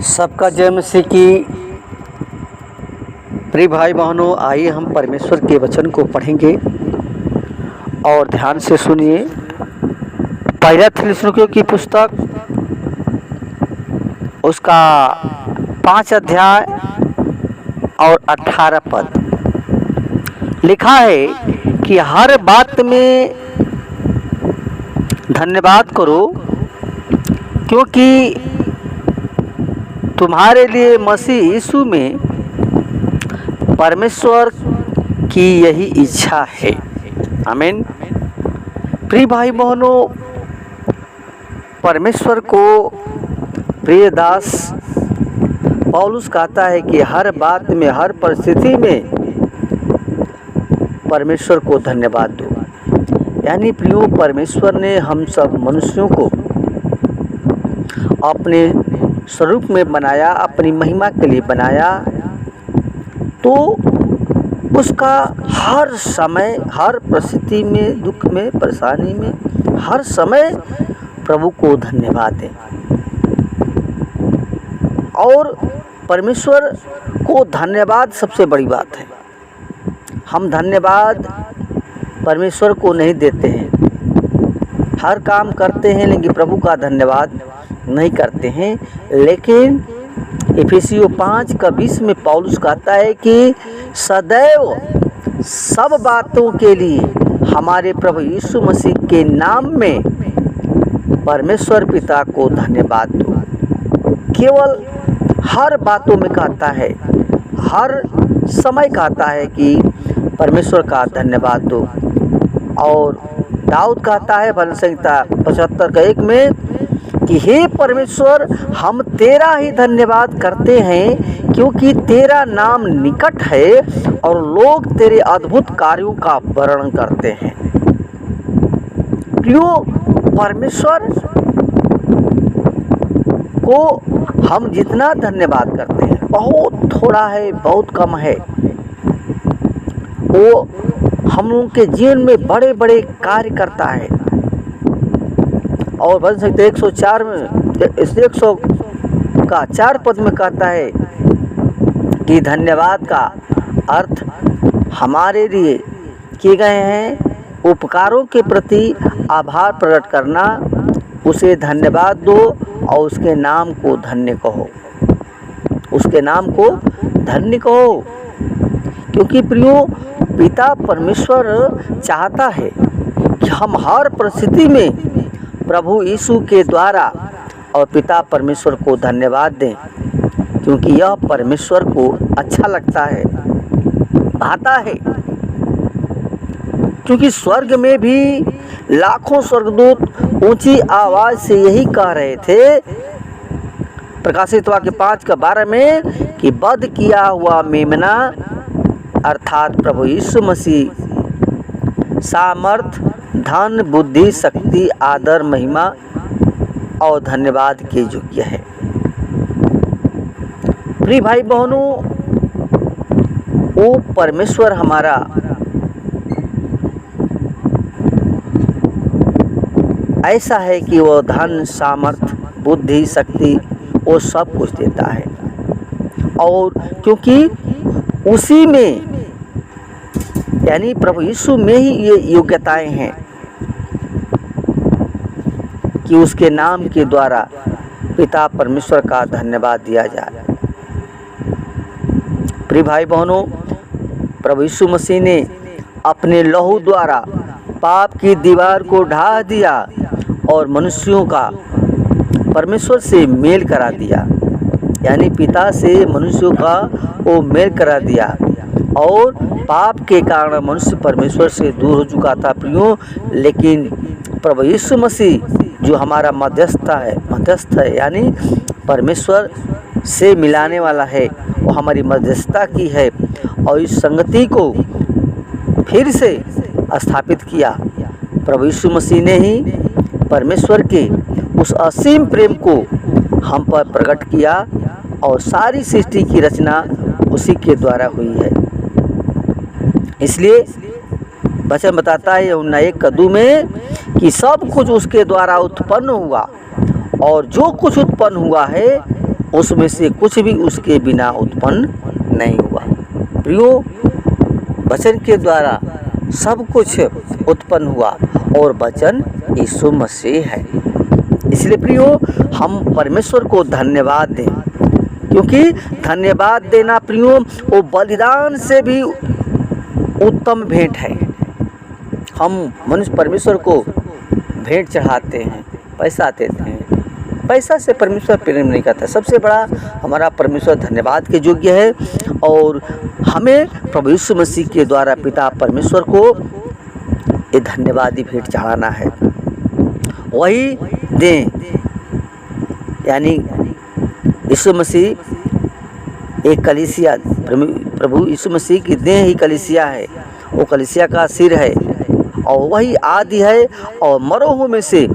सबका जय मसीह की। प्रिय भाई बहनों, आइए हम परमेश्वर के वचन को पढ़ेंगे और ध्यान से सुनिए। पहला थिस्सलुनीकियों की पुस्तक उसका 5 अध्याय और 18 पद लिखा है कि हर बात में धन्यवाद करो, क्योंकि तुम्हारे लिए मसीह यीशु में परमेश्वर की यही इच्छा है। आमीन। प्रिय भाई बहनों, परमेश्वर को प्रिय दास पौलुस कहता है कि हर बात में, हर परिस्थिति में परमेश्वर को धन्यवाद दो। यानी प्रियो, परमेश्वर ने हम सब मनुष्यों को अपने स्वरूप में बनाया, अपनी महिमा के लिए बनाया, तो उसका हर समय, हर परिस्थिति में, दुख में, परेशानी में, हर समय प्रभु को धन्यवाद दें। और परमेश्वर को धन्यवाद सबसे बड़ी बात है। हम धन्यवाद परमेश्वर को नहीं देते हैं, हर काम करते हैं लेकिन प्रभु का धन्यवाद नहीं करते हैं। लेकिन इफिसियों 5:20 में पौलुस कहता है कि सदैव सब बातों के लिए हमारे प्रभु यीशु मसीह के नाम में परमेश्वर पिता को धन्यवाद दो। केवल हर बातों में कहता है, हर समय कहता है कि परमेश्वर का धन्यवाद दो। और दाऊद कहता है भजन संहिता 75:1 में कि हे परमेश्वर, हम तेरा ही धन्यवाद करते हैं, क्योंकि तेरा नाम निकट है और लोग तेरे अद्भुत कार्यों का वर्णन करते हैं। प्रियो, परमेश्वर को हम जितना धन्यवाद करते हैं बहुत थोड़ा है, बहुत कम है। वो हम लोगों के जीवन में बड़े बड़े कार्य करता है। और भजन संहिता 104 में 104 पद में कहता है कि धन्यवाद का अर्थ हमारे लिए किए गए हैं उपकारों के प्रति आभार प्रकट करना, उसे धन्यवाद दो और उसके नाम को धन्य कहो, उसके नाम को धन्य कहो। क्योंकि प्रियो, पिता परमेश्वर चाहता है कि हम हर परिस्थिति में प्रभु यीशु के द्वारा और पिता परमेश्वर को धन्यवाद दें, क्योंकि यह परमेश्वर को अच्छा लगता है, भाता है। क्योंकि स्वर्ग में भी लाखों स्वर्गदूत ऊंची आवाज से यही कह रहे थे, प्रकाशित वाक्य 5:12 में, कि वध किया हुआ मेमना अर्थात प्रभु यीशु मसीह सामर्थ, धन, बुद्धि, शक्ति, आदर, महिमा और धन्यवाद के योग्य है। प्रिय भाई बहनों, वो परमेश्वर हमारा ऐसा है कि वो धन, सामर्थ, बुद्धि, शक्ति वो सब कुछ देता है। और क्योंकि उसी में, यानी प्रभु यीशु में ही ये योग्यताएं हैं कि उसके नाम के द्वारा पिता परमेश्वर का धन्यवाद दिया जाए। प्रिय भाई बहनों, प्रभु यीशु मसीह ने अपने लहू द्वारा पाप की दीवार को ढा दिया और मनुष्यों का परमेश्वर से मेल करा दिया। यानी पिता से मनुष्यों का वो मेल करा दिया। और पाप के कारण मनुष्य परमेश्वर से दूर हो चुका था प्रियो, लेकिन प्रभु यीशु मसीह जो हमारा मध्यस्थ है, यानी परमेश्वर से मिलाने वाला है, वो हमारी मध्यस्थता की है और इस संगति को फिर से स्थापित किया। प्रभु यीशु मसीह ने ही परमेश्वर के उस असीम प्रेम को हम पर प्रकट किया और सारी सृष्टि की रचना उसी के द्वारा हुई है। इसलिए वचन बताता है यूहन्ना 1:2 में कि सब कुछ उसके द्वारा उत्पन्न हुआ और जो कुछ उत्पन्न हुआ है उसमें से कुछ भी उसके बिना उत्पन्न नहीं हुआ। प्रियो, वचन के द्वारा सब कुछ उत्पन्न हुआ और वचन यीशु मसीह है। इसलिए प्रियो, हम परमेश्वर को धन्यवाद दें, क्योंकि धन्यवाद देना प्रियो वो बलिदान से भी उत्तम भेंट है। हम मनुष्य परमेश्वर को भेंट चढ़ाते हैं, पैसा देते हैं, पैसा से परमेश्वर प्रेम नहीं करता। सबसे बड़ा हमारा परमेश्वर धन्यवाद के योग्य है और हमें प्रभु यीशु मसीह के द्वारा पिता परमेश्वर को ये धन्यवादी भेंट चढ़ाना है। वही दें, यानी यीशु मसीह एक कलीसिया, प्रभु यीशु मसीह की देह ही कलीसिया है, वो कलीसिया का सिर है और वही आदि है और मरों में से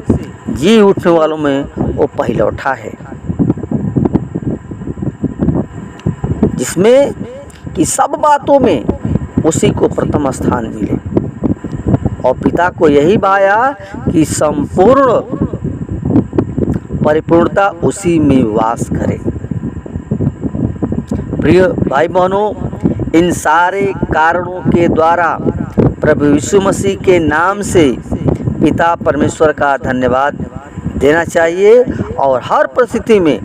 जी उठने वालों में वो पहिलौठा है, जिसमें कि सब बातों में उसी को प्रथम स्थान मिले और पिता को यही भाया कि संपूर्ण परिपूर्णता उसी में वास करे। प्रिय भाई बहनों, इन सारे कारणों के द्वारा प्रभु यीशु मसीह के नाम से पिता परमेश्वर का धन्यवाद देना चाहिए और हर परिस्थिति में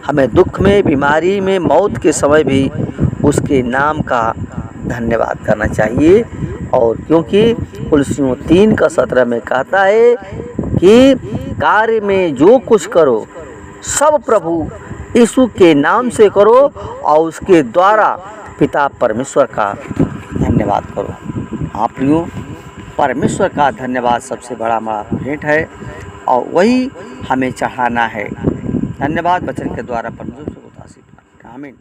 हमें दुख में, बीमारी में, मौत के समय भी उसके नाम का धन्यवाद करना चाहिए। और क्योंकि कुलसियों 3:17 में कहता है कि कार्य में जो कुछ करो सब प्रभु यीशु के नाम से करो और उसके द्वारा पिता परमेश्वर का धन्यवाद करो। हाँ प्रियो, परमेश्वर का धन्यवाद सबसे बड़ा हमारा भेंट है और वही हमें चढ़ाना है। धन्यवाद वचन के द्वारा परमेश्वर को आशीर्वाद। आमीन।